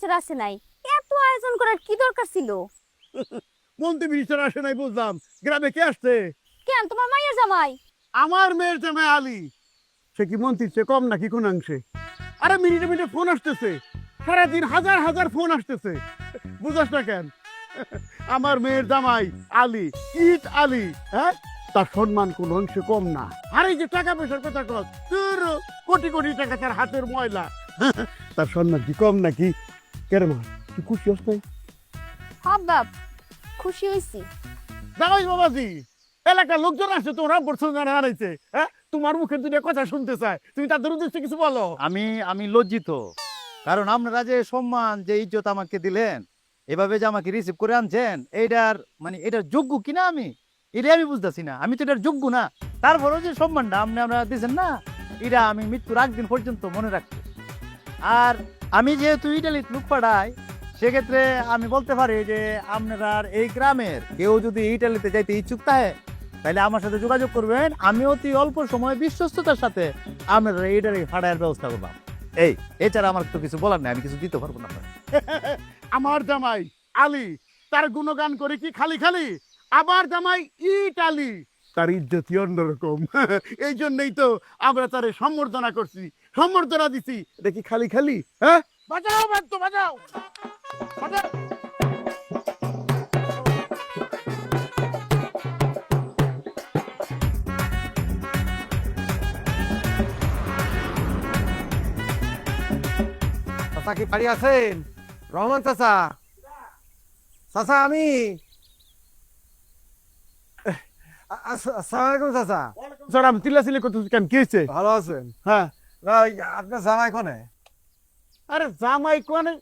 Minister আসে নাই, এত আয়োজন করার কি দরকার ছিল? মন্ত্রী মিনিস্টার আসে নাই বুঝলাম, গ্রামে কে আসছে? কেন, তোমার মায়ের জামাই? আমার মেয়ের জামাই আলী। সে কি মন্ত্রীর চেয়ে কম নাকি কোন অংশে? আরে মিনিটে মিনিটে ফোন আসতেছে, সারাদিন হাজার হাজার ফোন আসতেছে, বুঝাস না কেন? আমার মেয়ের জামাই আলী, ইট আলী, হ্যাঁ, তার সম্মান কোন অংশে কম না। আর এই যে টাকা পয়সার কথা কস, তোর কোটি কোটি টাকা তার হাতের ময়লা, তার সম্মান কি কম নাকি? কেন মা, তুই খুশি হস নাই? হ্যাঁ বাপ, খুশি হয়েছি। জামাই বাবাজি, এলাকার লোকজন আছে তোমরা বলছো জানা হারাইছে, হ্যাঁ, তোমার মুখে দুটো কথা শুনতে চায়, তুমি তাদের উদ্দেশ্যে কিছু বলো। আমি আমি লজ্জিত, কারণ আপনারা যে সম্মান যে ইজ্জত আমাকে দিলেন, এভাবে যে আমাকে রিসিভ করে আনছেন, এইটার মানে এটার যোগ্য কিনা আমি এটাই আমি বুঝতেছি না। আমি তো এটার যোগ্য না, তারপরেও যে সম্মানটা আপনারা দিচ্ছেন না, এটা আমি মৃত্যুর আগ দিন পর্যন্ত মনে রাখবো। আর আমি যেহেতু ইটালির লোক পাঠাই, সেক্ষেত্রে আমি বলতে পারি যে আপনারা এই গ্রামের কেউ যদি ইটালিতে যাইতে ইচ্ছুক থাকে, তাহলে আমার সাথে যোগাযোগ করবেন। আমি অতি অল্প সময় বিশ্বস্ততার সাথে আপনারা ইটালি ফাটাইয়ের ব্যবস্থা করলাম। এছাড়া আমার তো কিছু বলার নেই, আমি কিছু দিতে পারবো না। আমার জামাই আলী, তার গুণগান করে কি খালি খালি? আবার জামাই ইট আলী, তার ইজ্জতই অন্যরকম। এই জন্যই তো আমরা তারে সম্বর্ধনা করছি, সম্বর্ধনা দিছি। দেখি খালি খালি, হ্যাঁ, বাজাও বাদ্য বাজাও, বাজাও। চাচা কি বাড়ি আছেন? রহমান চাচা, চাচা আমি আসসালামু আলাইকুম চাচা। স্যার, আমি চিল্লাচিল্লি করতেছি কেন, কি হয়েছে? ভালো আছেন? হ্যাঁ, না, আপনার জামাই কোনে? আরে জামাই কোনে